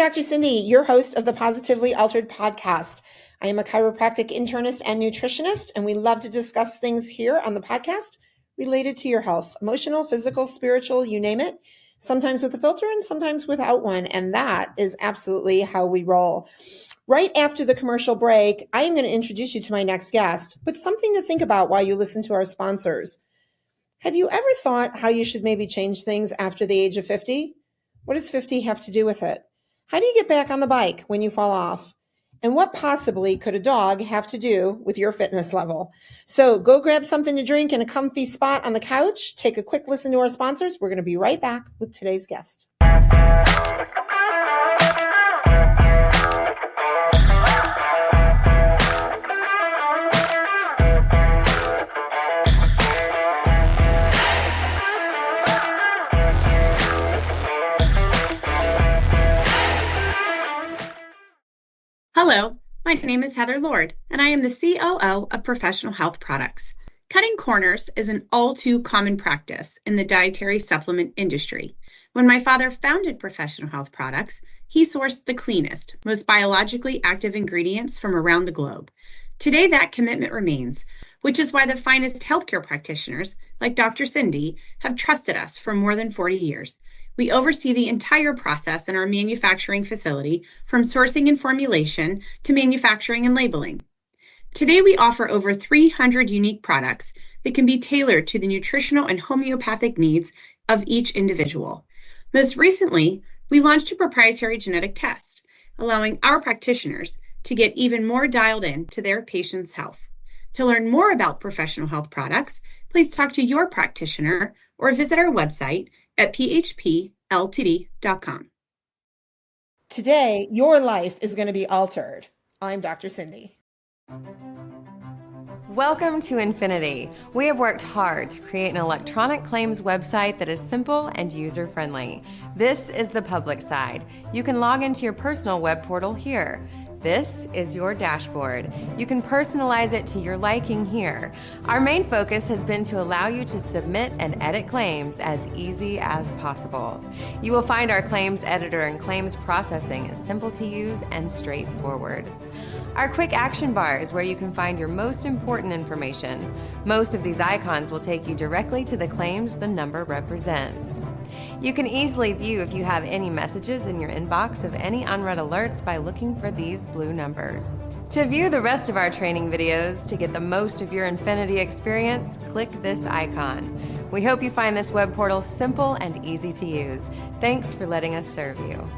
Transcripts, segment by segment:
Dr. Cindy, your host of the Positively Altered podcast. I am a chiropractic internist and nutritionist, and we love to discuss things here on the podcast related to your health, emotional, physical, spiritual, you name it, sometimes with a filter and sometimes without one. And that is absolutely how we roll. Right after the commercial break, I am going to introduce you to my next guest, but something to think about while you listen to our sponsors. Have you ever thought how you should maybe change things after the age of 50? What does 50 have to do with it? How do you get back on the bike when you fall off? And what possibly could a dog have to do with your fitness level? So go grab something to drink in a comfy spot on the couch. Take a quick listen to our sponsors. We're going to be right back with today's guest. Hello, my name is Heather Lord, and I am the COO of Professional Health Products. Cutting corners is an all too common practice in the dietary supplement industry. When my father founded Professional Health Products, he sourced the cleanest, most biologically active ingredients from around the globe. Today, that commitment remains, which is why the finest healthcare practitioners, like Dr. Cindy, have trusted us for more than 40 years. We oversee the entire process in our manufacturing facility, from sourcing and formulation to manufacturing and labeling. Today, we offer over 300 unique products that can be tailored to the nutritional and homeopathic needs of each individual. Most recently, we launched a proprietary genetic test, allowing our practitioners to get even more dialed in to their patients' health. To learn more about Professional Health Products, please talk to your practitioner or visit our website at phpltd.com. Today, your life is going to be altered. I'm Dr. Cindy. Welcome to Infinity. We have worked hard to create an electronic claims website that is simple and user-friendly. This is the public side. You can log into your personal web portal here. This is your dashboard. You can personalize it to your liking here. Our main focus has been to allow you to submit and edit claims as easy as possible. You will find our claims editor and claims processing is simple to use and straightforward. Our quick action bar is where you can find your most important information. Most of these icons will take you directly to the claims the number represents. You can easily view if you have any messages in your inbox of any unread alerts by looking for these blue numbers. To view the rest of our training videos to get the most of your Infinity experience, click this icon. We hope you find this web portal simple and easy to use. Thanks for letting us serve you.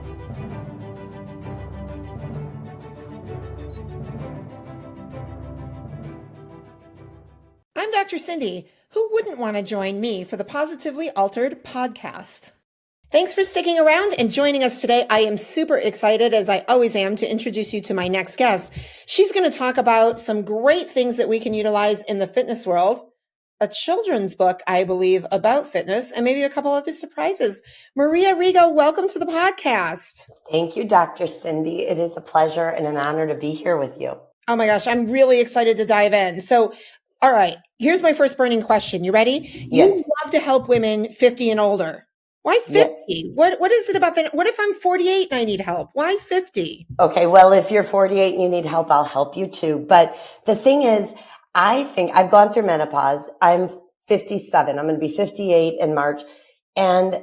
I'm Dr. Cindy. Who wouldn't want to join me for the Positively Altered podcast? Thanks for sticking around and joining us today. I am super excited, as I always am, to introduce you to my next guest. She's going to talk about some great things that we can utilize in the fitness world, a children's book, I believe, about fitness, and maybe a couple other surprises. Maria Rigo, welcome to the podcast. Thank you, Dr. Cindy. It is a pleasure and an honor to be here with you. Oh my gosh, I'm really excited to dive in. So, all right, here's my first burning question. You ready? Yes. You love to help women 50 and older. Why 50? Yes. What is it about that? What if I'm 48 and I need help? Why 50? Okay, well, if you're 48 and you need help, I'll help you too. But the thing is, I think I've gone through menopause. I'm 57. I'm going to be 58 in March. And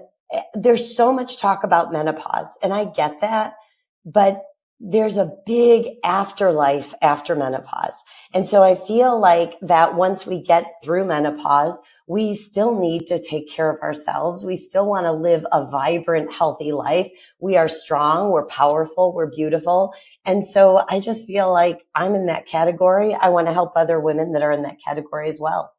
there's so much talk about menopause, and I get that, but there's a big afterlife after menopause. And so I feel like that once we get through menopause, we still need to take care of ourselves. We still want to live a vibrant, healthy life. We are strong. We're powerful. We're beautiful. And so I just feel like I'm in that category. I want to help other women that are in that category as well.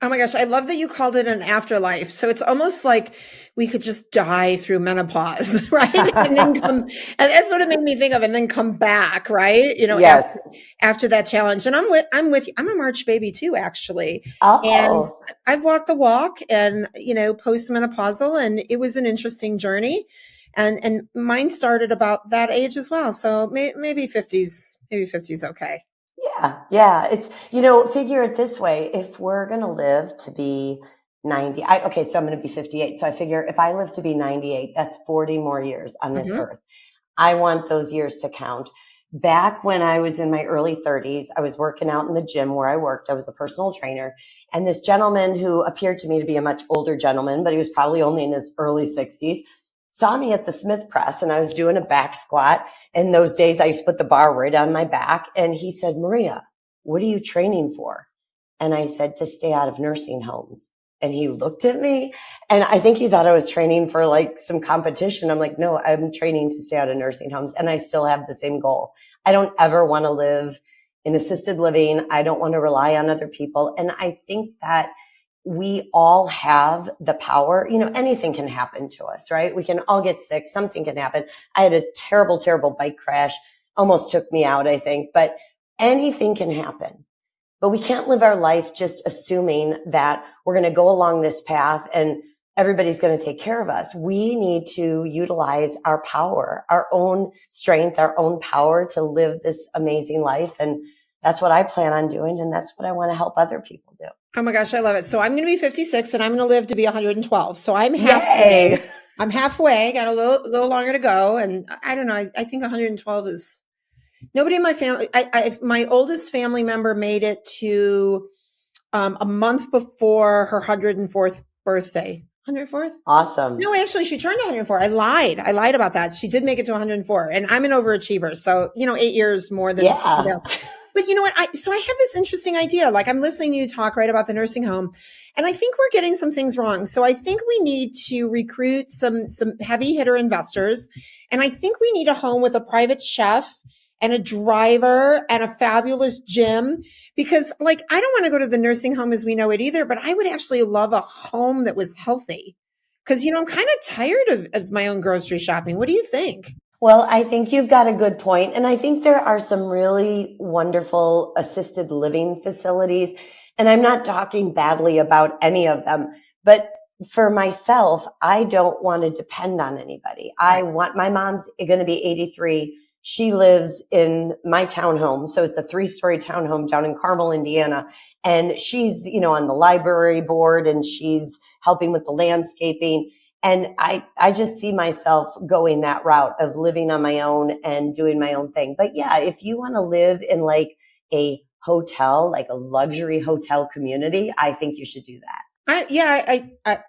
Oh my gosh, I love that you called it an afterlife. So it's almost like we could just die through menopause, right? And then and that's what it made me think of, and then come back, right? You know, yes. after that challenge. And I'm with you. I'm a March baby too, actually. Oh. And I've walked the walk and, you know, postmenopausal, and it was an interesting journey. And mine started about that age as well. So maybe 50's okay. Yeah. It's, figure it this way. If we're going to live to be 90, so I'm going to be 58. So I figure if I live to be 98, that's 40 more years on this earth. I want those years to count. Back when I was in my early 30s, I was working out in the gym where I worked. I was a personal trainer. And this gentleman who appeared to me to be a much older gentleman, but he was probably only in his early 60s, saw me at the Smith press and I was doing a back squat. In those days, I used to put the bar right on my back. And he said, Maria, what are you training for? And I said, to stay out of nursing homes. And he looked at me and I think he thought I was training for like some competition. I'm like, no, I'm training to stay out of nursing homes. And I still have the same goal. I don't ever want to live in assisted living. I don't want to rely on other people. And I think that we all have the power. You know, anything can happen to us, right? We can all get sick. Something can happen. I had a terrible, terrible bike crash. Almost took me out, I think, but anything can happen. But we can't live our life just assuming that we're going to go along this path and everybody's going to take care of us. We need to utilize our power, our own strength, our own power to live this amazing life. And that's what I plan on doing. And that's what I want to help other people do. Oh my gosh, I love it. So I'm going to be 56 and I'm going to live to be 112. So I'm halfway. Yay! I'm halfway, got a little longer to go. And I don't know. I think 112 is nobody in my family. My oldest family member made it to a month before her 104th birthday. 104th? Awesome. No, actually, she turned 104. I lied about that. She did make it to 104. And I'm an overachiever. So, 8 years more than. Yeah. But you know what? So I have this interesting idea. Like I'm listening to you talk right about the nursing home. And I think we're getting some things wrong. So I think we need to recruit some heavy hitter investors. And I think we need a home with a private chef and a driver and a fabulous gym, because like, I don't want to go to the nursing home as we know it either, but I would actually love a home that was healthy. Cause I'm kind of tired of my own grocery shopping. What do you think? Well, I think you've got a good point. And I think there are some really wonderful assisted living facilities. And I'm not talking badly about any of them, but for myself, I don't want to depend on anybody. My mom's going to be 83. She lives in my townhome. So it's a 3-story townhome down in Carmel, Indiana. And she's, on the library board and she's helping with the landscaping. And I just see myself going that route of living on my own and doing my own thing. But yeah, if you want to live in like a hotel, like a luxury hotel community, I think you should do that.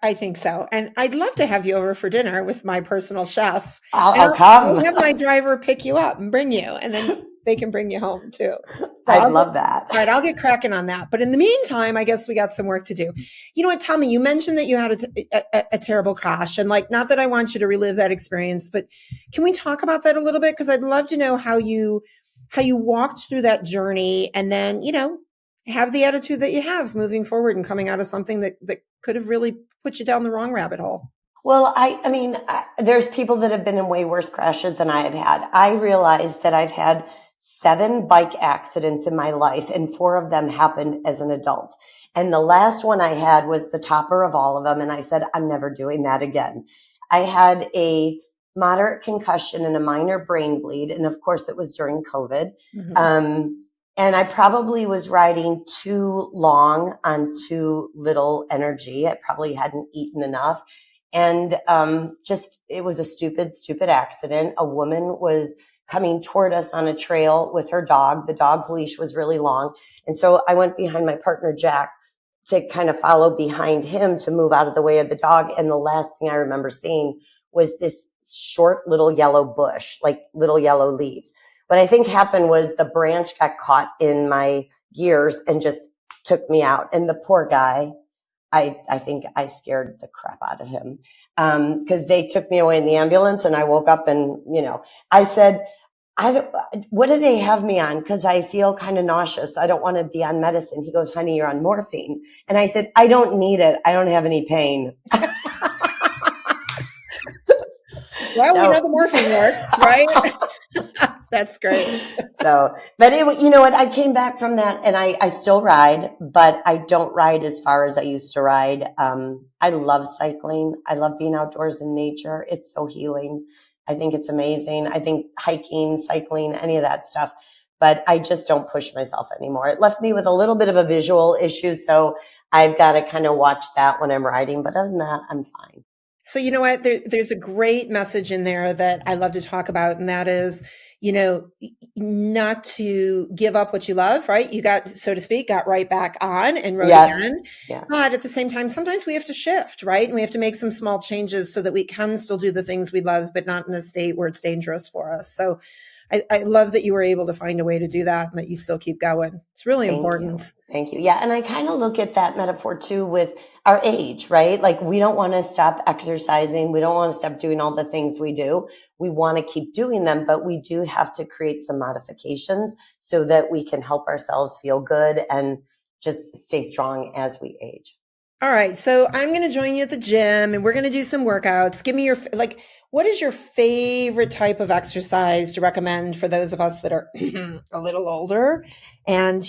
I think so. And I'd love to have you over for dinner with my personal chef. I'll come. I'll have my driver pick you up and bring you, and then they can bring you home too. So I'd love that. All right, I'll get cracking on that. But in the meantime, I guess we got some work to do. You know what? Tell me, you mentioned that you had a terrible crash, and like, not that I want you to relive that experience, but can we talk about that a little bit? Because I'd love to know how you walked through that journey, and then have the attitude that you have moving forward and coming out of something that could have really put you down the wrong rabbit hole. Well, I mean, there's people that have been in way worse crashes than I have had. I realized that I've had 7 bike accidents in my life, and 4 of them happened as an adult. And the last one I had was the topper of all of them. And I said, I'm never doing that again. I had a moderate concussion and a minor brain bleed. And of course, it was during COVID. Mm-hmm. And I probably was riding too long on too little energy. I probably hadn't eaten enough. And it was a stupid accident. A woman was coming toward us on a trail with her dog. The dog's leash was really long. And so I went behind my partner, Jack, to kind of follow behind him to move out of the way of the dog. And the last thing I remember seeing was this short little yellow bush, like little yellow leaves. What I think happened was the branch got caught in my gears and just took me out. And the poor guy, I think I scared the crap out of him. Cause they took me away in the ambulance and I woke up and, I said, what do they have me on? Cause I feel kind of nauseous. I don't want to be on medicine. He goes, honey, you're on morphine. And I said, I don't need it. I don't have any pain. Well, we know the morphine works, right? That's great. But you know what? I came back from that and I still ride, but I don't ride as far as I used to ride. I love cycling. I love being outdoors in nature. It's so healing. I think it's amazing. I think hiking, cycling, any of that stuff, but I just don't push myself anymore. It left me with a little bit of a visual issue. So I've got to kind of watch that when I'm riding, but other than that, I'm fine. So you know what? There's a great message in there that I love to talk about, and that is, not to give up what you love, right? You got, so to speak, got right back on and wrote Yes. again. Yeah. But at the same time, sometimes we have to shift, right? And we have to make some small changes so that we can still do the things we love, but not in a state where it's dangerous for us. So I love that you were able to find a way to do that and that you still keep going. It's really important. Thank you. Yeah. And I kind of look at that metaphor too with our age, right? Like we don't want to stop exercising. We don't want to stop doing all the things we do. We want to keep doing them, but we do have to create some modifications so that we can help ourselves feel good and just stay strong as we age. All right. So I'm going to join you at the gym and we're going to do some workouts. Give me your, what is your favorite type of exercise to recommend for those of us that are a little older and,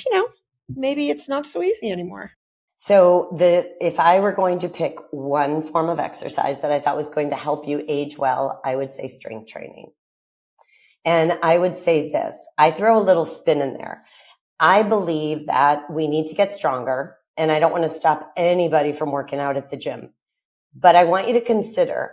maybe it's not so easy anymore? So if I were going to pick one form of exercise that I thought was going to help you age well, I would say strength training. And I would say this, I throw a little spin in there. I believe that we need to get stronger, and I don't want to stop anybody from working out at the gym. But I want you to consider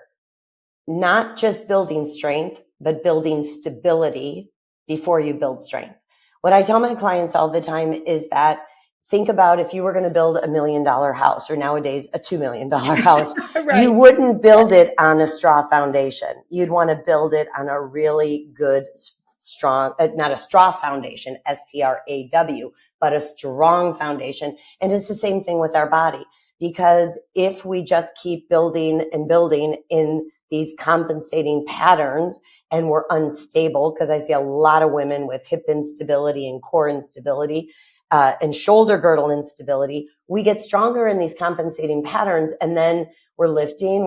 not just building strength, but building stability before you build strength. What I tell my clients all the time is that think about if you were going to build $1 million house, or nowadays a $2 million house, right. You wouldn't build it on a straw foundation. You'd want to build it on a really good, strong, not a straw foundation, STRAW, but a strong foundation. And it's the same thing with our body, because if we just keep building and building in these compensating patterns and we're unstable, because I see a lot of women with hip instability and core instability, and shoulder girdle instability, we get stronger in these compensating patterns. And then we're lifting,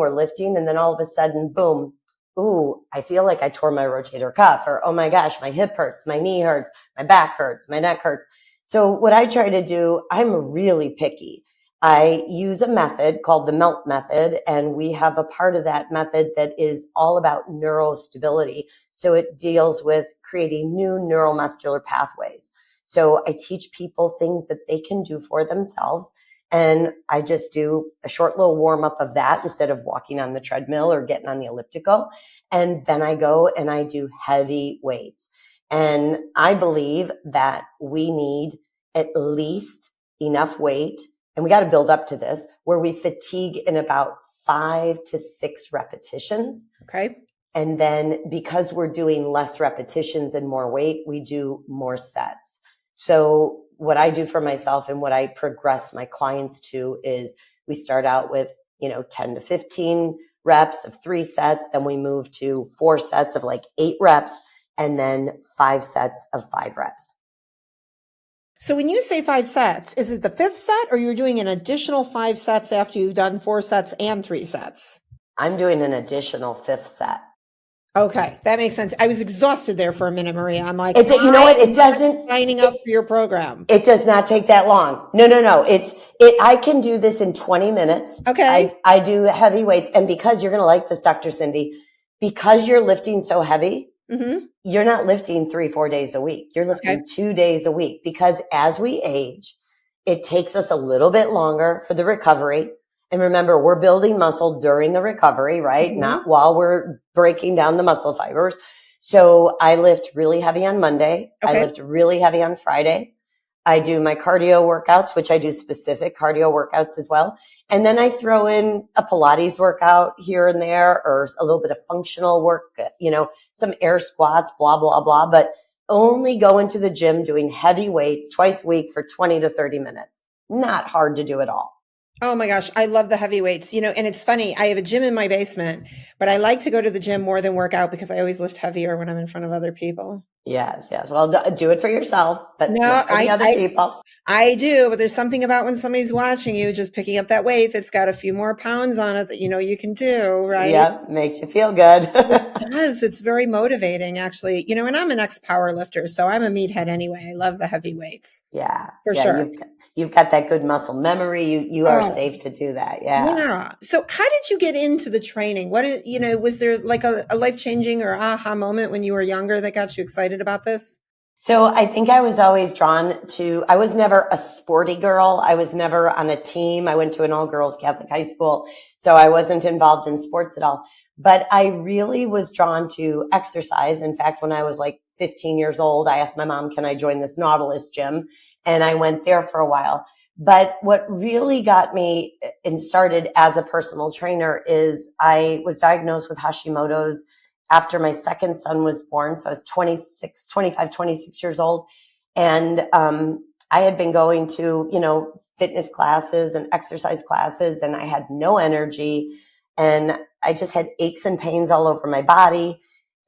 and then all of a sudden, boom, ooh, I feel like I tore my rotator cuff, or, oh my gosh, my hip hurts, my knee hurts, my back hurts, my neck hurts. So what I try to do, I'm really picky. I use a method called the MELT method, and we have a part of that method that is all about neurostability. So it deals with creating new neuromuscular pathways. So I teach people things that they can do for themselves. And I just do a short little warm up of that instead of walking on the treadmill or getting on the elliptical. And then I go and I do heavy weights. And I believe that we need at least enough weight, and we got to build up to this, where we fatigue in about 5 to 6 repetitions. Okay. And then because we're doing less repetitions and more weight, we do more sets. So what I do for myself and what I progress my clients to is we start out with, 10 to 15 reps of 3 sets. Then we move to 4 sets of 8 reps, and then 5 sets of 5 reps. So when you say 5 sets, is it the 5th set, or you're doing an additional 5 sets after you've done 4 sets and 3 sets? I'm doing an additional 5th set. Okay, that makes sense. I was exhausted there for a minute, Maria. I'm like, you know what? It doesn't signing up for your program. It does not take that long. No. I can do this in 20 minutes. Okay. I do heavy weights, and because you're going to like this, Dr. Cindy, because you're lifting so heavy, you're not lifting 3-4 days a week. You're lifting 2 days a week, because as we age, it takes us a little bit longer for the recovery. And remember, we're building muscle during the recovery, right? Not while we're breaking down the muscle fibers. So I lift really heavy on Monday. I lift really heavy on Friday. I do my cardio workouts, which I do specific cardio workouts as well. And then I throw in a Pilates workout here and there, or a little bit of functional work, some air squats, blah, blah, blah, but only go into the gym doing heavy weights twice a week for 20 to 30 minutes. Not hard to do at all. Oh my gosh, I love the heavy weights. And it's funny, I have a gym in my basement, but I like to go to the gym more than work out because I always lift heavier when I'm in front of other people. Yes. Well, do it for yourself, but not for the other people. I do, but there's something about when somebody's watching you just picking up that weight that's got a few more pounds on it that you can do, right? Yeah, makes you feel good. It does. It's very motivating, actually. And I'm an ex-power lifter, so I'm a meathead anyway. I love the heavy weights. Yeah. For sure. You've got that good muscle memory. You are safe to do that. Yeah. Yeah. So how did you get into the training? Was there a life-changing or aha moment when you were younger that got you excited about this? So I think I was always drawn to, I was never a sporty girl. I was never on a team. I went to an all-girls Catholic high school, so I wasn't involved in sports at all. But I really was drawn to exercise. In fact, when I was like 15 years old, I asked my mom, can I join this Nautilus gym? And I went there for a while. But what really got me and started as a personal trainer is I was diagnosed with Hashimoto's after my second son was born. So I was 26 years old. And I had been going to, fitness classes and exercise classes, and I had no energy. And I just had aches and pains all over my body.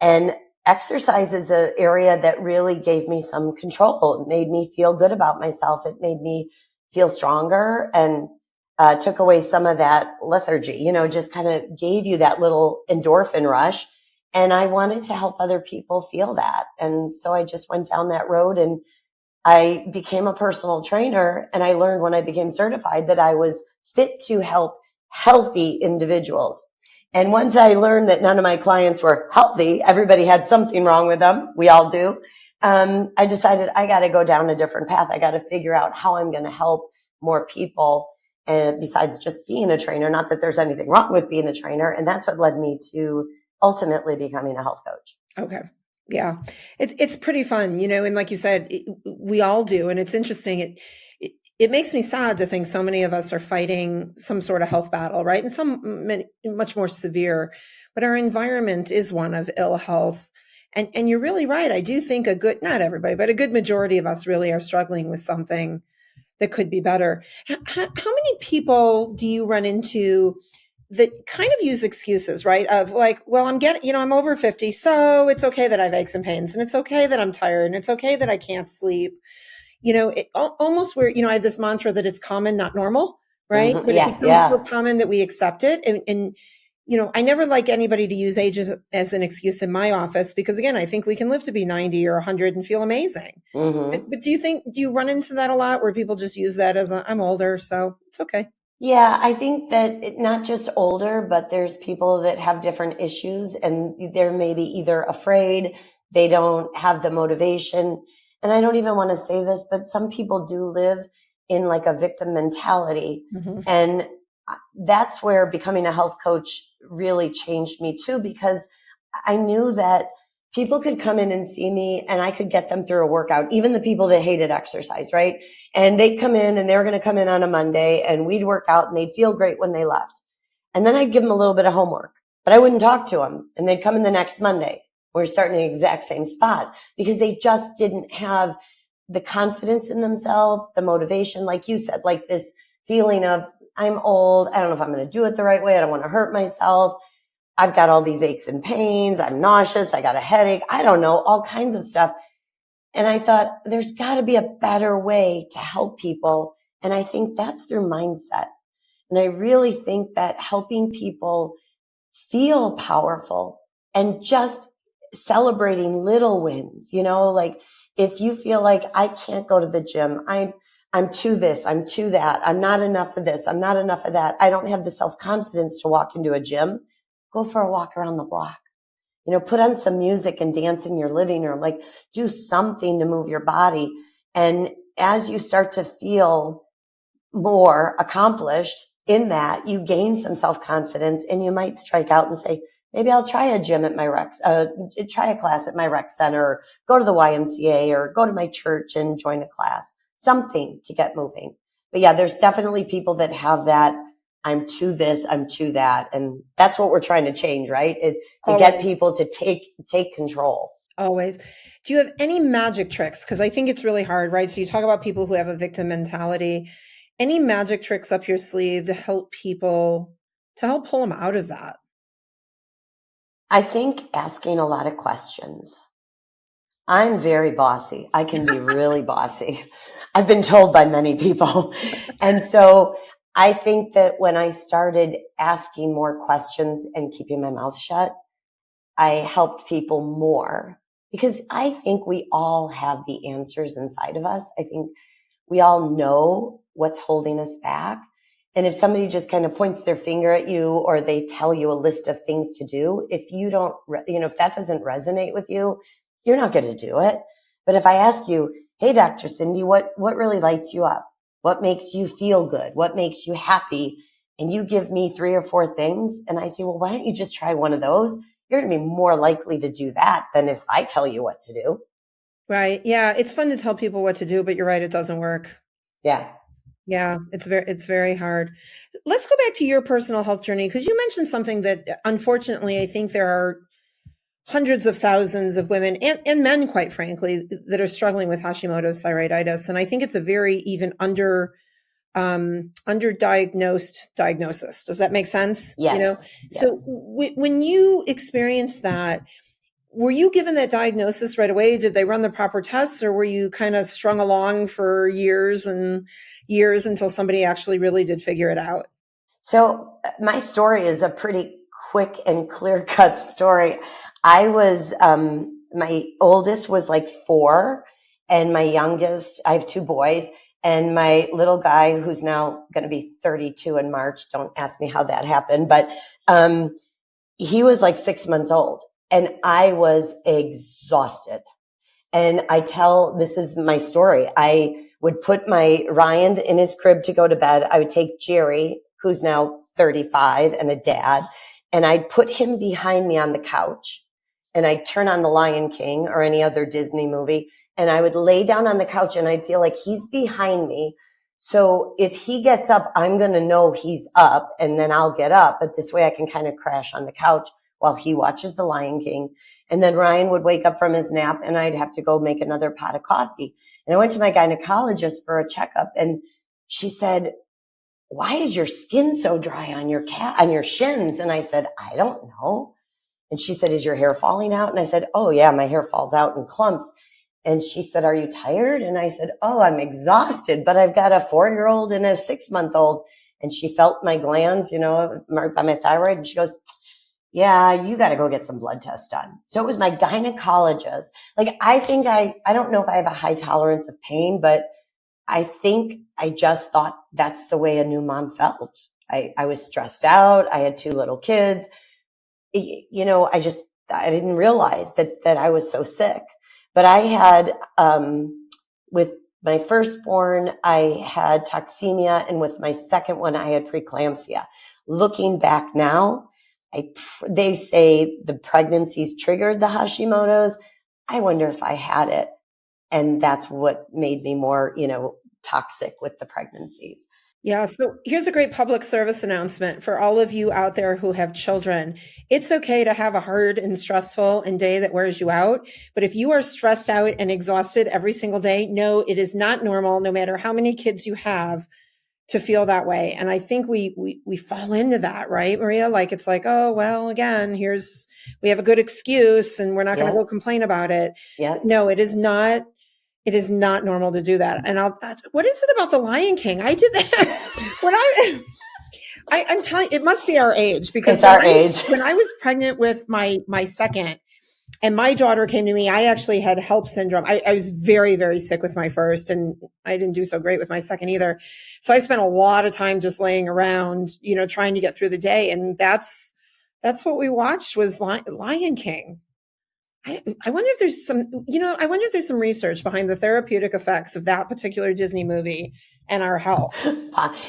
And exercise is an area that really gave me some control. It made me feel good about myself. It made me feel stronger and took away some of that lethargy, just kind of gave you that little endorphin rush. And I wanted to help other people feel that. And so I just went down that road and I became a personal trainer. And I learned when I became certified that I was fit to help healthy individuals. And once I learned that none of my clients were healthy, everybody had something wrong with them. We all do. I decided I got to go down a different path. I got to figure out how I'm going to help more people. And besides just being a trainer, not that there's anything wrong with being a trainer. And that's what led me to ultimately becoming a health coach. Okay. Yeah. It's pretty fun, and like you said, we all do. And it's interesting. It makes me sad to think so many of us are fighting some sort of health battle, right? And much more severe, but our environment is one of ill health. And you're really right. I do think not everybody, but a good majority of us really are struggling with something that could be better. How many people do you run into that kind of use excuses, right? Of like, well, I'm over 50, so it's okay that I have aches and pains, and it's okay that I'm tired, and it's okay that I can't sleep. Almost where, I have this mantra that it's common, not normal, right? Mm-hmm. But Yeah, it becomes so common that we accept it. And I never like anybody to use age as an excuse in my office, because again, I think we can live to be 90 or 100 and feel amazing. Mm-hmm. But do you run into that a lot where people just use that as I'm older, so it's okay? Yeah, I think that not just older, but there's people that have different issues and they're maybe either afraid, they don't have the motivation. And I don't even want to say this, but some people do live in like a victim mentality. Mm-hmm. And that's where becoming a health coach really changed me too, because I knew that people could come in and see me and I could get them through a workout, even the people that hated exercise, right? And they'd come in and they were going to come in on a Monday and we'd work out and they'd feel great when they left. And then I'd give them a little bit of homework, but I wouldn't talk to them. And they'd come in the next Monday. We're starting in the exact same spot because they just didn't have the confidence in themselves, the motivation, like you said, like this feeling of I'm old. I don't know if I'm going to do it the right way. I don't want to hurt myself. I've got all these aches and pains. I'm nauseous. I got a headache. I don't know, all kinds of stuff. And I thought there's got to be a better way to help people. And I think that's through mindset. And I really think that helping people feel powerful and just celebrating little wins, like if you feel like I can't go to the gym, I'm too this, I'm too that, I'm not enough of this, I'm not enough of that, I don't have the self-confidence to walk into a gym, go for a walk around the block. Put on some music and dance in your living room, like do something to move your body. And as you start to feel more accomplished in that, you gain some self-confidence and you might strike out and say, maybe I'll try a gym at my try a class at my rec center, or go to the YMCA or go to my church and join a class, something to get moving. But yeah, there's definitely people that have that. I'm to this, I'm to that. And that's what we're trying to change, right? Is to get people to take control. Always. Do you have any magic tricks? Because I think it's really hard, right? So you talk about people who have a victim mentality. Any magic tricks up your sleeve to help people, to help pull them out of that? I think asking a lot of questions. I'm very bossy. I can be really bossy. I've been told by many people. And so I think that when I started asking more questions and keeping my mouth shut, I helped people more because I think we all have the answers inside of us. I think we all know what's holding us back. And if somebody just kind of points their finger at you or they tell you a list of things to do, if you don't, if that doesn't resonate with you, you're not going to do it. But if I ask you, hey, Dr. Cindy, what really lights you up? What makes you feel good? What makes you happy? And you give me 3 or 4 things. And I say, well, why don't you just try one of those? You're going to be more likely to do that than if I tell you what to do. Right. Yeah. It's fun to tell people what to do, but you're right. It doesn't work. Yeah. Yeah. It's very hard. Let's go back to your personal health journey, because you mentioned something that unfortunately, I think there are hundreds of thousands of women and men, quite frankly, that are struggling with Hashimoto's thyroiditis. And I think it's a very even underdiagnosed diagnosis. Does that make sense? Yes. You know, Yes. so when you experienced that, were you given that diagnosis right away? Did they run the proper tests, or were you kind of strung along for years and years until somebody actually really did figure it out? So my story is a pretty quick and clear cut story. I was, my oldest was like 4, and my youngest, I have 2 boys, and my little guy, who's now going to be 32 in March. Don't ask me how that happened, but, he was like 6 months old, and I was exhausted. And this is my story. I would put my Ryan in his crib to go to bed. I would take Jerry, who's now 35 and a dad, and I'd put him behind me on the couch, and I'd turn on The Lion King or any other Disney movie, and I would lay down on the couch, and I'd feel like he's behind me. So if he gets up, I'm going to know he's up, and then I'll get up. But this way I can kind of crash on the couch while he watches The Lion King. And then Ryan would wake up from his nap, and I'd have to go make another pot of coffee. And I went to my gynecologist for a checkup, and she said, why is your skin so dry on your shins? And I said, I don't know. And she said, is your hair falling out? And I said, oh yeah, my hair falls out in clumps. And she said, are you tired? And I said, oh, I'm exhausted, but I've got a 4-year-old and a 6-month-old. And she felt my glands, marked by my thyroid. And she goes, yeah, you got to go get some blood tests done. So it was my gynecologist. Like, I think I don't know if I have a high tolerance of pain, but I think I just thought that's the way a new mom felt. I was stressed out. I had 2 little kids. I didn't realize that I was so sick. But I had, with my firstborn, I had toxemia, and with my second one, I had preeclampsia. Looking back now, they say the pregnancies triggered the Hashimoto's. I wonder if I had it, and that's what made me more, toxic with the pregnancies. Yeah. So here's a great public service announcement for all of you out there who have children. It's okay to have a hard and stressful and day that wears you out. But if you are stressed out and exhausted every single day, no, it is not normal, no matter how many kids you have, to feel that way. And I think we fall into that, right, Maria? Like, it's like, oh, well, again, we have a good excuse and we're not going to go complain about it. Yeah. No, it is not. It is not normal to do that. And what is it about The Lion King? I did that when I'm telling you, it must be our age, because it's our age. When I was pregnant with my second, and my daughter came to me, I actually had HELLP syndrome. I was very, very sick with my first, and I didn't do so great with my second either. So I spent a lot of time just laying around, trying to get through the day. And that's what we watched, was Lion King. I wonder if there's some research behind the therapeutic effects of that particular Disney movie and our health.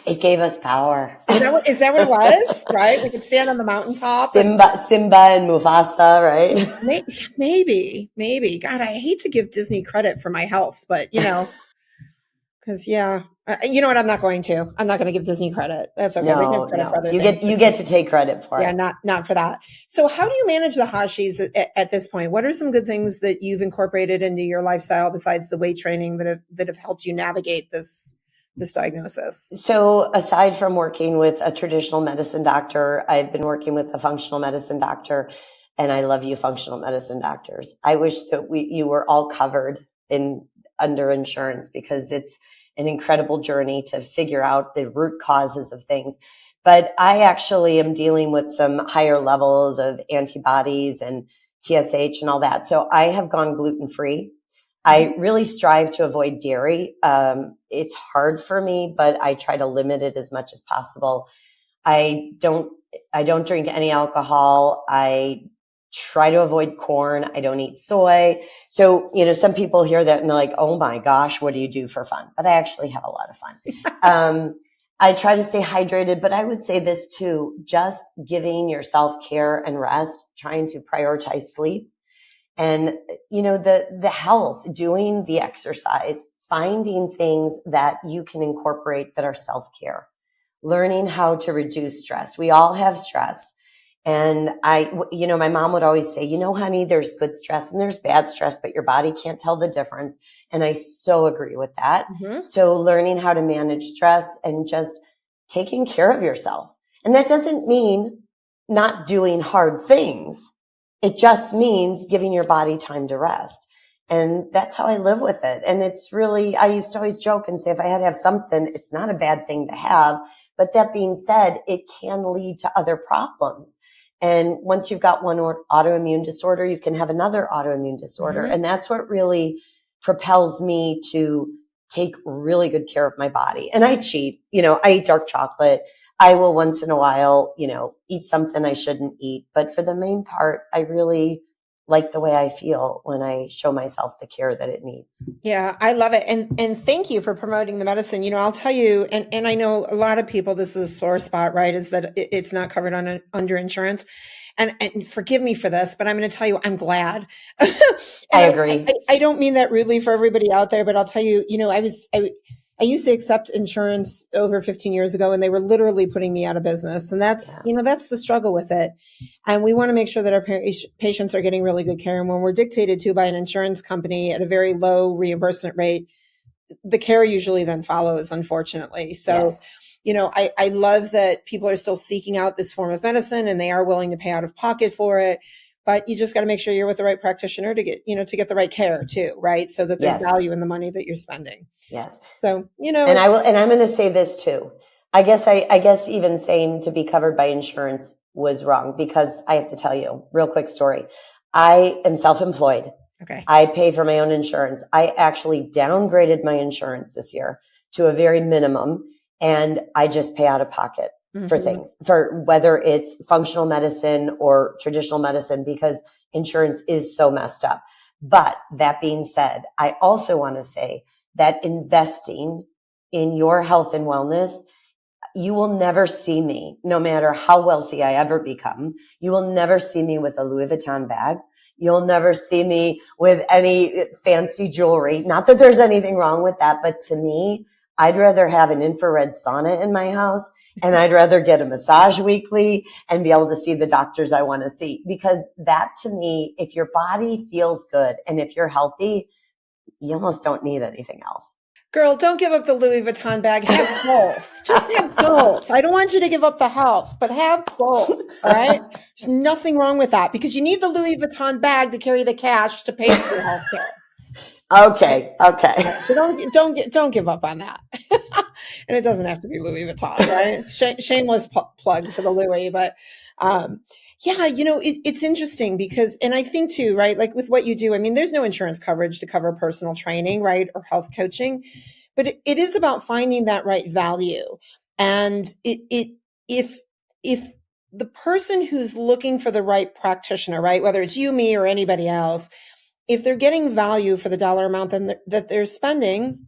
It gave us power. Is that what it was? Right? We could stand on the mountaintop. Simba and Mufasa, right? Maybe. God, I hate to give Disney credit for my health, but because you know what? I'm not going to give Disney credit. That's okay. We can have credit for other things. You get to take credit for it. Yeah, not for that. So how do you manage the Hashis at this point? What are some good things that you've incorporated into your lifestyle besides the weight training that have helped you navigate this diagnosis? So aside from working with a traditional medicine doctor, I've been working with a functional medicine doctor, and I love you, functional medicine doctors. I wish that you were all covered under insurance, because it's an incredible journey to figure out the root causes of things. But I actually am dealing with some higher levels of antibodies and TSH and all that. So I have gone gluten-free. I really strive to avoid dairy. It's hard for me, but I try to limit it as much as possible. I don't drink any alcohol. I try to avoid corn. I don't eat soy. So, some people hear that and they're like, oh my gosh, what do you do for fun? But I actually have a lot of fun. I try to stay hydrated, but I would say this too, just giving yourself care and rest, trying to prioritize sleep and, the health, doing the exercise, finding things that you can incorporate that are self-care, learning how to reduce stress. We all have stress. And my mom would always say, honey, there's good stress and there's bad stress, but your body can't tell the difference. And I so agree with that. Mm-hmm. So learning how to manage stress and just taking care of yourself. And that doesn't mean not doing hard things. It just means giving your body time to rest. And that's how I live with it. And it's really, I used to always joke and say, if I had to have something, it's not a bad thing to have. But that being said, it can lead to other problems. And once you've got one autoimmune disorder, you can have another autoimmune disorder. Mm-hmm. And that's what really propels me to take really good care of my body. And I cheat, I eat dark chocolate. I will once in a while, eat something I shouldn't eat. But for the main part, I really like the way I feel when I show myself the care that it needs. Yeah, I love it. And thank you for promoting the medicine. I'll tell you, and I know a lot of people, this is a sore spot, right? Is that it's not covered under insurance. And forgive me for this, but I'm going to tell you, I'm glad. I agree. I don't mean that rudely for everybody out there, but I'll tell you, I used to accept insurance over 15 years ago, and they were literally putting me out of business. And that's, that's the struggle with it. And we want to make sure that our patients are getting really good care. And when we're dictated to by an insurance company at a very low reimbursement rate, the care usually then follows, unfortunately. So, I love that people are still seeking out this form of medicine and they are willing to pay out of pocket for it. But you just got to make sure you're with the right practitioner to get the right care too, right? So that there's value in the money that you're spending. Yes. So, and I'm going to say this too. I guess even saying to be covered by insurance was wrong, because I have to tell you, real quick story. I am self-employed. Okay. I pay for my own insurance. I actually downgraded my insurance this year to a very minimum, and I just pay out of pocket for things, for whether it's functional medicine or traditional medicine, because insurance is so messed up. But that being said, I also want to say that investing in your health and wellness, you will never see me, no matter how wealthy I ever become, you will never see me with a Louis Vuitton bag. You'll never see me with any fancy jewelry. Not that there's anything wrong with that, but to me, I'd rather have an infrared sauna in my house, and I'd rather get a massage weekly and be able to see the doctors I want to see. Because that, to me, if your body feels good and if you're healthy, you almost don't need anything else. Girl, don't give up the Louis Vuitton bag. Have both. Just have both. I don't want you to give up the health, but have both. All right. There's nothing wrong with that, because you need the Louis Vuitton bag to carry the cash to pay for your health care. Okay. So don't give up on that. And it doesn't have to be Louis Vuitton, right? Shameless plug for the Louis, but it's interesting because, and I think too, right, like with what you do, I mean, there's no insurance coverage to cover personal training, right, or health coaching, but it is about finding that right value. And if the person who's looking for the right practitioner, right, whether it's you, me, or anybody else, if they're getting value for the dollar amount that they're spending,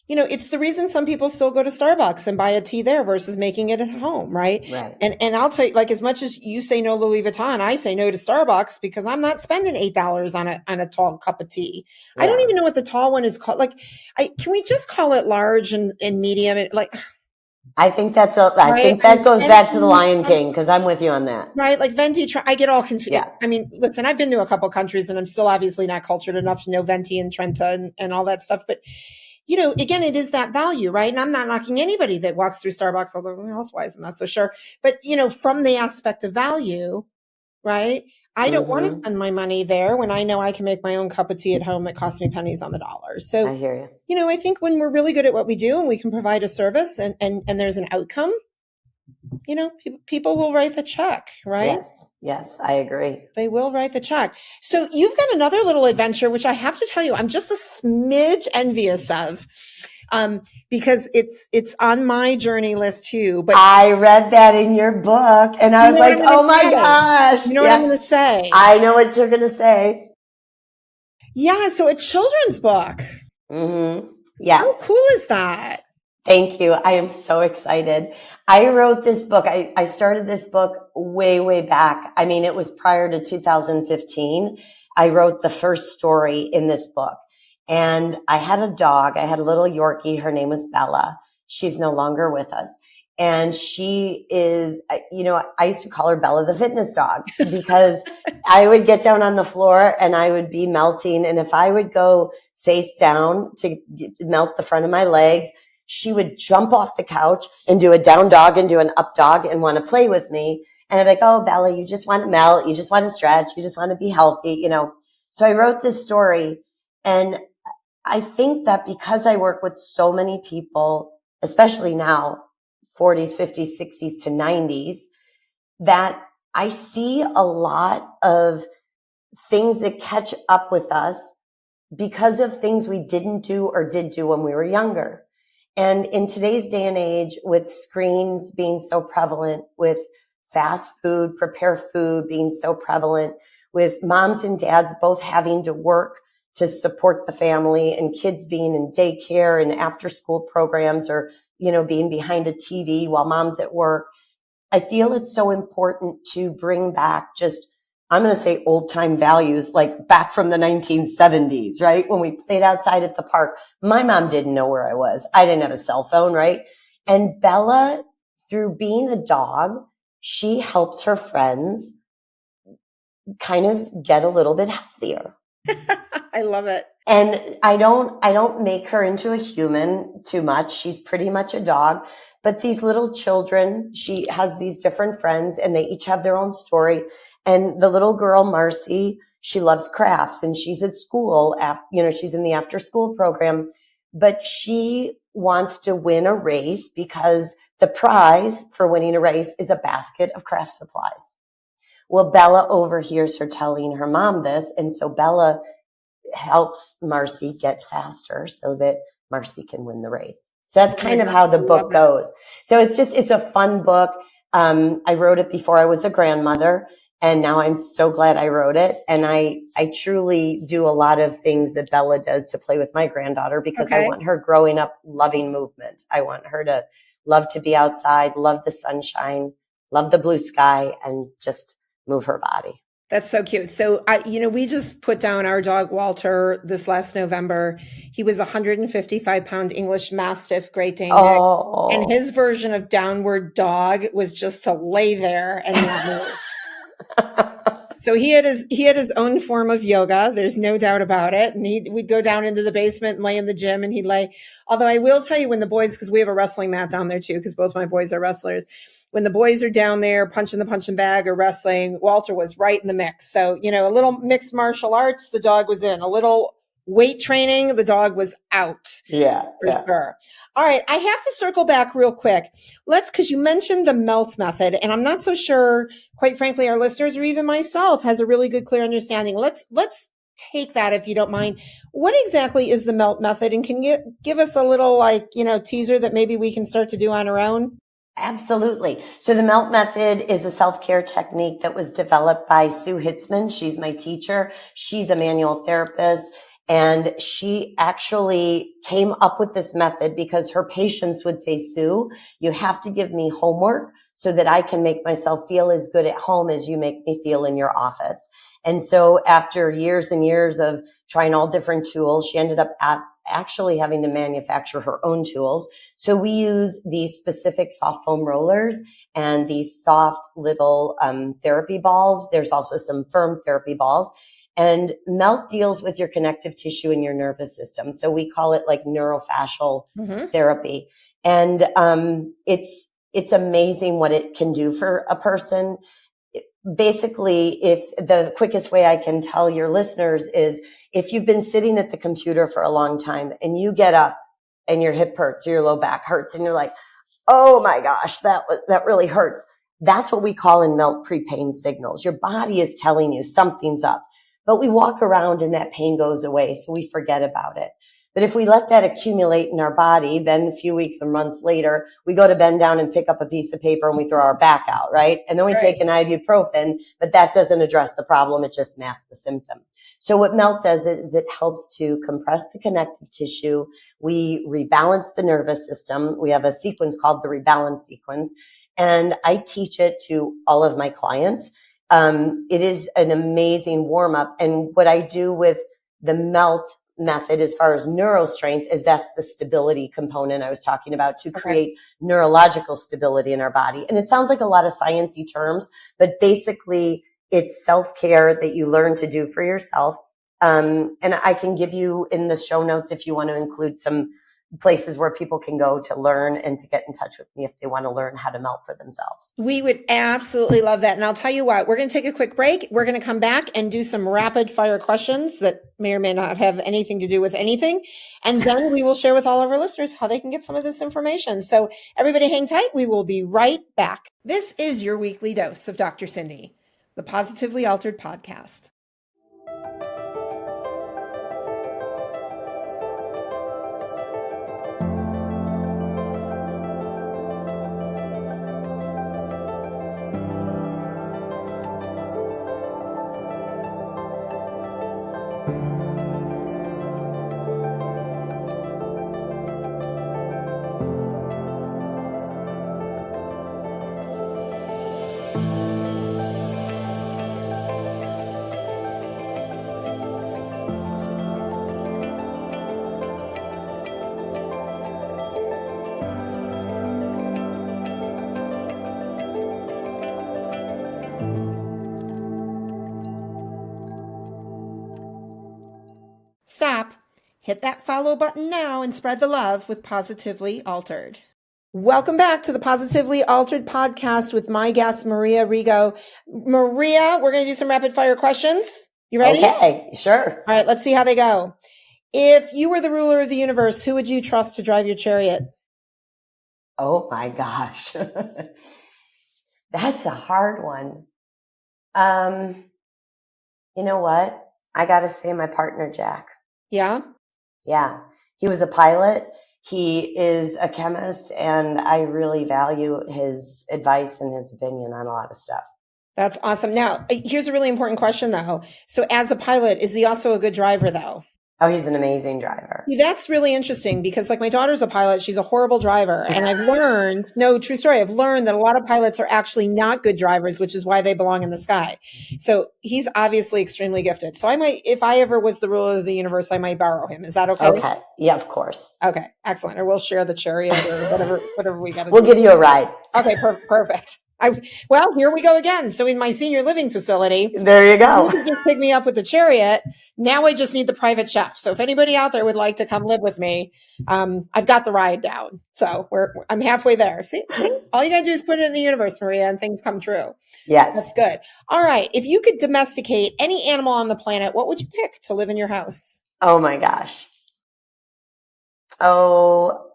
it's the reason some people still go to Starbucks and buy a tea there versus making it at home, right? Right. And I'll tell you, like, as much as you say no Louis Vuitton, I say no to Starbucks, because I'm not spending $8 on a tall cup of tea. Yeah. I don't even know what the tall one is called. Like, can we just call it large and medium? I think that goes back to the Lion King, because I'm with you on that. Right. Like venti, I get all confused. Yeah. I mean, listen, I've been to a couple countries and I'm still obviously not cultured enough to know venti and Trenta and all that stuff. But, again, it is that value, right? And I'm not knocking anybody that walks through Starbucks, although health-wise, I'm not so sure. But, from the aspect of value, right? I don't want to spend my money there when I know I can make my own cup of tea at home that costs me pennies on the dollar. So, I hear you. I think when we're really good at what we do and we can provide a service and there's an outcome, people will write the check, right? Yes, I agree. They will write the check. So you've got another little adventure, which I have to tell you, I'm just a smidge envious of. because it's on my journey list too. But I read that in your book and I was like, oh my gosh. You know what I'm going to say? I know what you're going to say. Yeah. So a children's book. Mm-hmm. Yes. How cool is that? Thank you. I am so excited. I wrote this book. I started this book way, way back. I mean, it was prior to 2015. I wrote the first story in this book. And I had a dog. I had a little Yorkie. Her name was Bella. She's no longer with us. And she is, I used to call her Bella the fitness dog because I would get down on the floor and I would be melting. And if I would go face down to melt the front of my legs, she would jump off the couch and do a down dog and do an up dog and want to play with me. And I'd be like, oh, Bella, you just want to melt. You just want to stretch. You just want to be healthy, So I wrote this story. And I think that because I work with so many people, especially now, 40s, 50s, 60s to 90s, that I see a lot of things that catch up with us because of things we didn't do or did do when we were younger. And in today's day and age, with screens being so prevalent, with fast food, prepared food being so prevalent, with moms and dads both having to work to support the family and kids being in daycare and after school programs or, being behind a TV while mom's at work, I feel it's so important to bring back just, I'm going to say old time values, like back from the 1970s, right? When we played outside at the park, my mom didn't know where I was. I didn't have a cell phone, right? And Bella, through being a dog, she helps her friends kind of get a little bit healthier. I love it. And I don't make her into a human too much. She's pretty much a dog. But these little children, she has these different friends and they each have their own story. And the little girl, Marcy, she loves crafts and she's at school. She's in the after school program, but she wants to win a race because the prize for winning a race is a basket of craft supplies. Well, Bella overhears her telling her mom this. And so Bella helps Marcy get faster so that Marcy can win the race. So that's kind of how the book goes. So it's a fun book. I wrote it before I was a grandmother and now I'm so glad I wrote it. And I truly do a lot of things that Bella does to play with my granddaughter because I want her growing up loving movement. I want her to love to be outside, love the sunshine, love the blue sky and just move her body. That's so cute. So, we just put down our dog, Walter, this last November. He was 155-pound English Mastiff Great Dane mix. Oh. And his version of downward dog was just to lay there and not move. So he had his own form of yoga. There's no doubt about it. And we'd go down into the basement and lay in the gym and he'd lay. Although I will tell you when the boys, because we have a wrestling mat down there too, because both my boys are wrestlers. When the boys are down there punching the punching bag or wrestling, Walter was right in the mix. So, a little mixed martial arts, the dog was in. A little weight training, the dog was out. Yeah. Sure. All right. I have to circle back real quick. Because you mentioned the MELT method, and I'm not so sure, quite frankly, our listeners or even myself has a really good, clear understanding. Let's take that if you don't mind. What exactly is the MELT method? And can you give us a little teaser that maybe we can start to do on our own? Absolutely. So the MELT method is a self-care technique that was developed by Sue Hitzman. She's my teacher. She's a manual therapist. And she actually came up with this method because her patients would say, Sue, you have to give me homework so that I can make myself feel as good at home as you make me feel in your office. And so after years and years of trying all different tools, she ended up actually having to manufacture her own tools. So we use these specific soft foam rollers and these soft little therapy balls. There's also some firm therapy balls. And MELT deals with your connective tissue in your nervous system. So we call it like neurofascial therapy. And it's amazing what it can do for a person. Basically, if the quickest way I can tell your listeners is if you've been sitting at the computer for a long time and you get up and your hip hurts or your low back hurts and you're like, oh my gosh, that really hurts. That's what we call in MELT pre-pain signals. Your body is telling you something's up, but we walk around and that pain goes away. So we forget about it. But if we let that accumulate in our body, then a few weeks or months later, we go to bend down and pick up a piece of paper and we throw our back out, right? And then we take an ibuprofen, but that doesn't address the problem. It just masks the symptom. So what melt does is it helps to compress the connective tissue. We rebalance the nervous system. We have a sequence called the rebalance sequence, and I teach it to all of my clients. It is an amazing warm up. And what I do with the melt method as far as neural strength is that's the stability component I was talking about to create neurological stability in our body. And it sounds like a lot of sciencey terms, but basically it's self-care that you learn to do for yourself. And I can give you in the show notes, if you want to include some places where people can go to learn and to get in touch with me if they want to learn how to melt for themselves. We would absolutely love that. And I'll tell you what, we're going to take a quick break. We're going to come back and do some rapid fire questions that may or may not have anything to do with anything. And then we will share with all of our listeners how they can get some of this information. So everybody hang tight. We will be right back. This is your weekly dose of Dr. Cindy, the Positively Altered podcast. Stop. Hit that follow button now and spread the love with Positively Altered. Welcome back to the Positively Altered podcast with my guest, Maria Rigo. Maria, we're going to do some rapid fire questions. You ready? Okay, sure. All right, let's see how they go. If you were the ruler of the universe, who would you trust to drive your chariot? Oh my gosh. That's a hard one. You know what? I got to say my partner, Jack. Yeah? Yeah. He was a pilot. He is a chemist, and I really value his advice and his opinion on a lot of stuff. That's awesome. Now, here's a really important question, though. So as a pilot, is he also a good driver, though? Oh, he's an amazing driver. See, that's really interesting because like my daughter's a pilot. She's a horrible driver. And I've learned, no, true story. I've learned that a lot of pilots are actually not good drivers, which is why they belong in the sky. So he's obviously extremely gifted. So I might, if I ever was the ruler of the universe, I might borrow him. Is that okay? Okay. Yeah, of course. Okay. Excellent. Or we'll share the chariot or whatever we got to do. We'll give you a ride. Okay. Perfect. Well, here we go again. So in my senior living facility, there you go. You can just pick me up with the chariot. Now I just need the private chef. So if anybody out there would like to come live with me, I've got the ride down. So I'm halfway there. See, all you got to do is put it in the universe, Maria, and things come true. Yes. That's good. All right. If you could domesticate any animal on the planet, what would you pick to live in your house? Oh my gosh. Oh,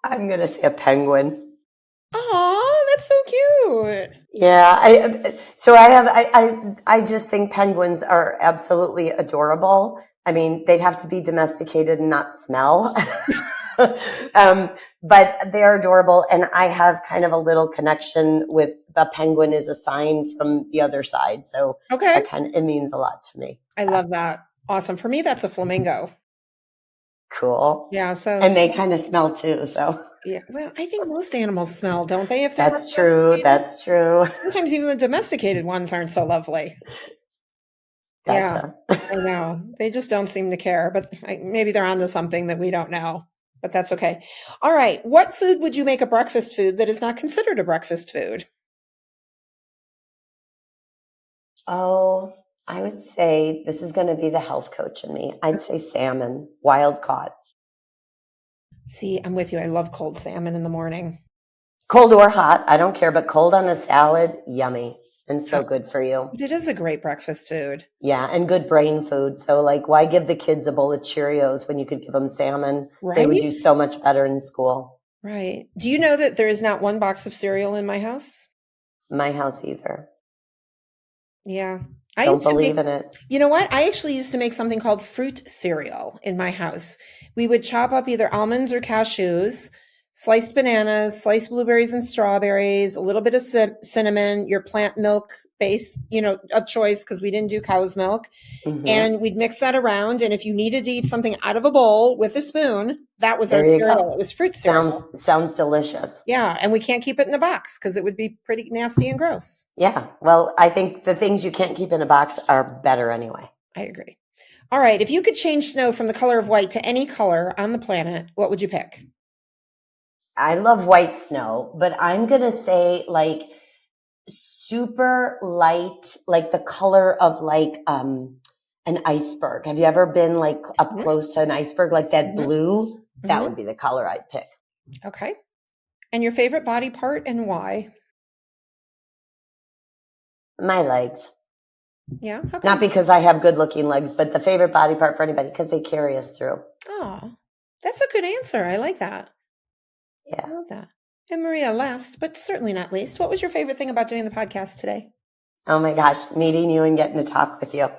I'm going to say a penguin. Oh, that's so cute. Yeah. I just think penguins are absolutely adorable. I mean, they'd have to be domesticated and not smell. But they're adorable. And I have kind of a little connection with a penguin is a sign from the other side. So okay. It means a lot to me. I love that. Awesome. For me, that's a flamingo. Cool. Yeah. And they kind of smell too. So yeah. Well, I think most animals smell, don't they? If that's true. That's true. Sometimes even the domesticated ones aren't so lovely. Gotcha. Yeah, I know. They just don't seem to care, but maybe they're onto something that we don't know, but that's okay. All right. What food would you make a breakfast food that is not considered a breakfast food? Oh, I would say this is going to be the health coach in me. I'd say salmon, wild caught. See, I'm with you. I love cold salmon in the morning. Cold or hot, I don't care, but cold on a salad, yummy. And so good for you. It is a great breakfast food. Yeah, and good brain food. So like, why give the kids a bowl of Cheerios when you could give them salmon? Right? They would do so much better in school. Right. Do you know that there is not one box of cereal in my house? My house either. Yeah. Don't believe in it. You know what? I actually used to make something called fruit cereal in my house. We would chop up either almonds or cashews, sliced bananas, sliced blueberries and strawberries, a little bit of cinnamon, your plant milk base, of choice, because we didn't do cow's milk. Mhm. And we'd mix that around. And if you needed to eat something out of a bowl with a spoon, that was our There you cereal. go. It was fruit cereal. Sounds delicious. Yeah. And we can't keep it in a box because it would be pretty nasty and gross. Yeah. Well, I think the things you can't keep in a box are better anyway. I agree. All right. If you could change snow from the color of white to any color on the planet, what would you pick? I love white snow, but I'm going to say like super light, like the color of like an iceberg. Have you ever been like up close to an iceberg, like that blue? That would be the color I'd pick. Okay. And your favorite body part and why? My legs. Yeah. Okay. Not because I have good looking legs, but the favorite body part for anybody because they carry us through. Oh, that's a good answer. I like that. Yeah. I love that. And Maria, last but certainly not least, what was your favorite thing about doing the podcast today? Oh my gosh, meeting you and getting to talk with you.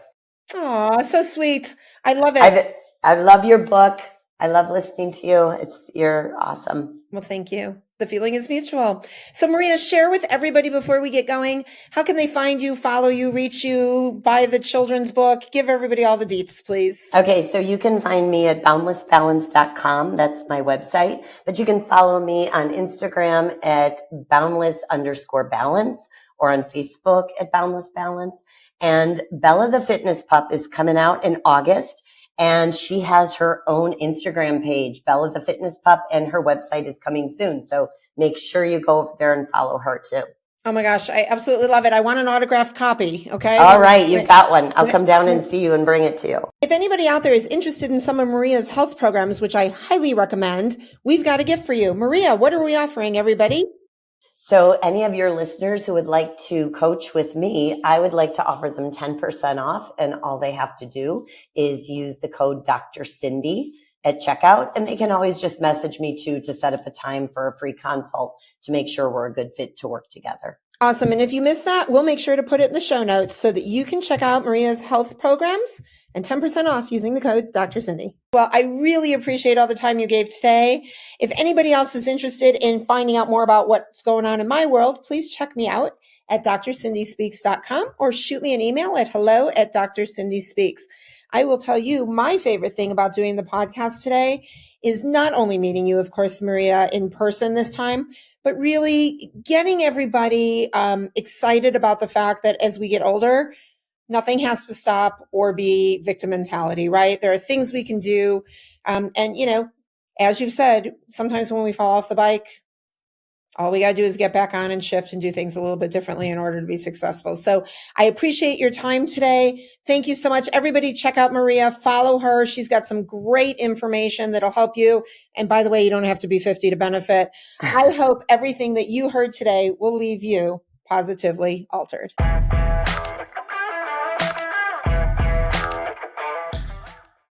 Oh, so sweet. I love it. I love your book. I love listening to you. You're awesome. Well, thank you. The feeling is mutual. So Maria, share with everybody before we get going, how can they find you, follow you, reach you, buy the children's book? Give everybody all the deets, please. Okay, so you can find me at boundlessbalance.com. That's my website. But you can follow me on Instagram at boundless_balance or on Facebook at Boundless Balance. And Bella the Fitness Pup is coming out in August. And she has her own Instagram page, Bella the Fitness Pup, and her website is coming soon. So make sure you go over there and follow her too. Oh my gosh, I absolutely love it. I want an autographed copy, okay? All right, you've got one. I'll come down and see you and bring it to you. If anybody out there is interested in some of Maria's health programs, which I highly recommend, we've got a gift for you. Maria, what are we offering, everybody? So any of your listeners who would like to coach with me, I would like to offer them 10% off. And all they have to do is use the code Dr. Cindy at checkout. And they can always just message me too to set up a time for a free consult to make sure we're a good fit to work together. Awesome. And if you missed that, we'll make sure to put it in the show notes so that you can check out Maria's health programs and 10% off using the code Dr. Cindy. Well, I really appreciate all the time you gave today. If anybody else is interested in finding out more about what's going on in my world, please check me out at drcindyspeaks.com or shoot me an email at hello@drcindyspeaks. I will tell you my favorite thing about doing the podcast today is not only meeting you, of course, Maria, in person this time, but really getting everybody excited about the fact that as we get older, nothing has to stop or be victim mentality, right? There are things we can do. And, as you've said, sometimes when we fall off the bike, all we got to do is get back on and shift and do things a little bit differently in order to be successful. So I appreciate your time today. Thank you so much. Everybody check out Maria, follow her. She's got some great information that'll help you. And by the way, you don't have to be 50 to benefit. I hope everything that you heard today will leave you positively altered.